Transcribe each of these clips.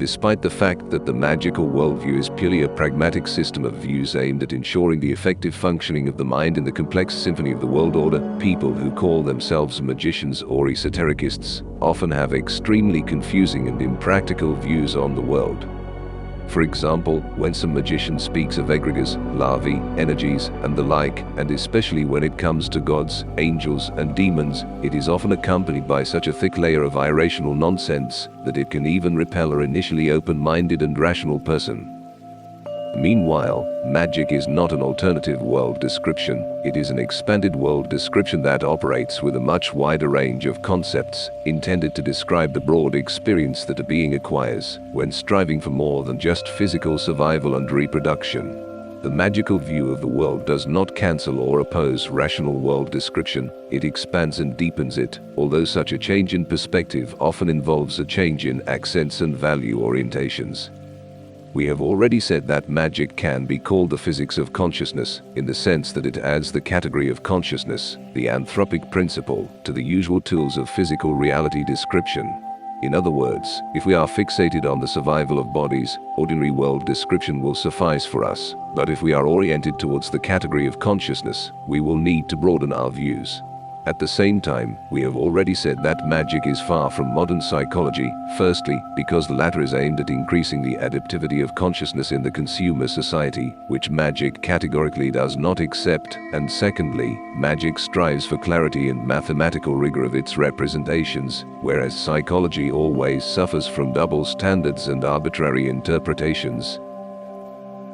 Despite the fact that the magical worldview is purely a pragmatic system of views aimed at ensuring the effective functioning of the mind in the complex symphony of the world order, people who call themselves magicians or esotericists often have extremely confusing and impractical views on the world. For example, when some magician speaks of egregores, larvae, energies, and the like, and especially when it comes to gods, angels, and demons, it is often accompanied by such a thick layer of irrational nonsense that it can even repel an initially open-minded and rational person. Meanwhile, magic is not an alternative world description, it is an expanded world description that operates with a much wider range of concepts, intended to describe the broad experience that a being acquires when striving for more than just physical survival and reproduction. The magical view of the world does not cancel or oppose rational world description, it expands and deepens it, although such a change in perspective often involves a change in accents and value orientations. We have already said that magic can be called the physics of consciousness, in the sense that it adds the category of consciousness, the anthropic principle, to the usual tools of physical reality description. In other words, if we are fixated on the survival of bodies, ordinary world description will suffice for us. But if we are oriented towards the category of consciousness, we will need to broaden our views. At the same time, we have already said that magic is far from modern psychology, firstly, because the latter is aimed at increasing the adaptivity of consciousness in the consumer society, which magic categorically does not accept, and secondly, magic strives for clarity and mathematical rigor of its representations, whereas psychology always suffers from double standards and arbitrary interpretations.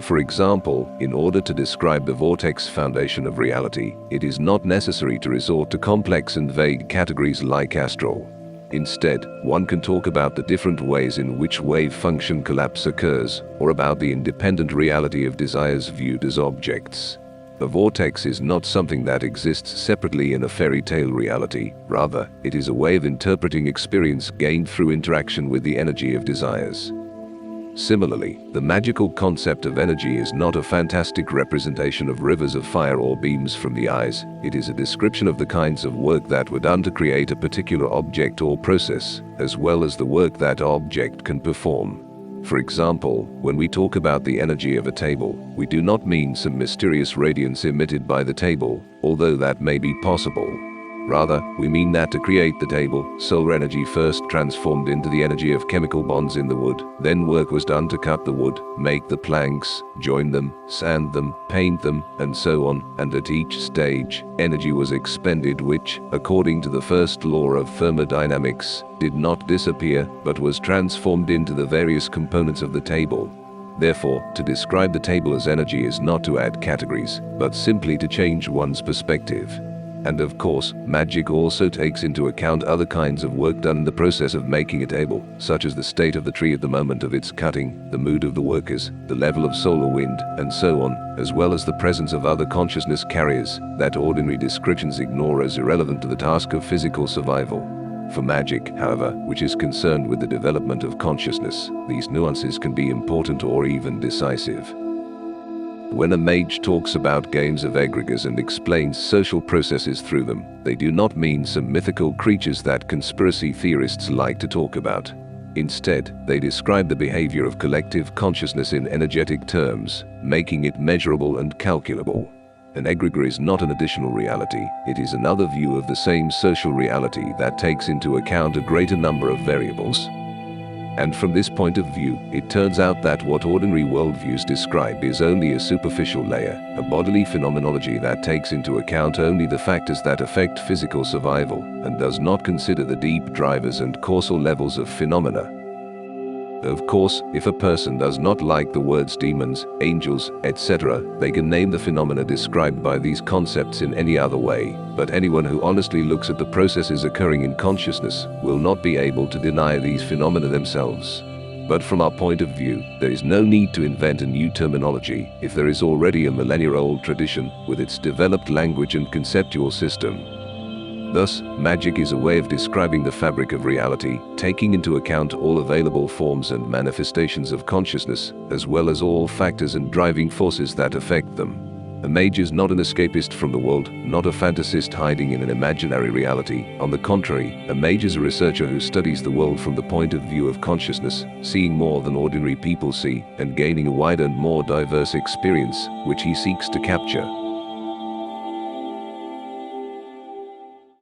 For example, in order to describe the vortex foundation of reality, it is not necessary to resort to complex and vague categories like astral. Instead, one can talk about the different ways in which wave function collapse occurs, or about the independent reality of desires viewed as objects. A vortex is not something that exists separately in a fairy tale reality, rather, it is a way of interpreting experience gained through interaction with the energy of desires. Similarly, the magical concept of energy is not a fantastic representation of rivers of fire or beams from the eyes, it is a description of the kinds of work that were done to create a particular object or process, as well as the work that object can perform. For example, when we talk about the energy of a table, we do not mean some mysterious radiance emitted by the table, although that may be possible. Rather, we mean that to create the table, solar energy first transformed into the energy of chemical bonds in the wood, then work was done to cut the wood, make the planks, join them, sand them, paint them, and so on, and at each stage, energy was expended which, according to the first law of thermodynamics, did not disappear, but was transformed into the various components of the table. Therefore, to describe the table as energy is not to add categories, but simply to change one's perspective. And of course, magic also takes into account other kinds of work done in the process of making a table, such as the state of the tree at the moment of its cutting, the mood of the workers, the level of solar wind, and so on, as well as the presence of other consciousness carriers that ordinary descriptions ignore as irrelevant to the task of physical survival. For magic, however, which is concerned with the development of consciousness, these nuances can be important or even decisive. When a mage talks about games of egregores and explains social processes through them, they do not mean some mythical creatures that conspiracy theorists like to talk about. Instead, they describe the behavior of collective consciousness in energetic terms, making it measurable and calculable. An egregore is not an additional reality, it is another view of the same social reality that takes into account a greater number of variables. And from this point of view, it turns out that what ordinary worldviews describe is only a superficial layer, a bodily phenomenology that takes into account only the factors that affect physical survival, and does not consider the deep drivers and causal levels of phenomena. Of course, if a person does not like the words demons, angels, etc., they can name the phenomena described by these concepts in any other way, but anyone who honestly looks at the processes occurring in consciousness will not be able to deny these phenomena themselves. But from our point of view, there is no need to invent a new terminology if there is already a millennia-old tradition with its developed language and conceptual system. Thus, magic is a way of describing the fabric of reality, taking into account all available forms and manifestations of consciousness, as well as all factors and driving forces that affect them. A mage is not an escapist from the world, not a fantasist hiding in an imaginary reality. On the contrary, a mage is a researcher who studies the world from the point of view of consciousness, seeing more than ordinary people see, and gaining a wider and more diverse experience, which he seeks to capture.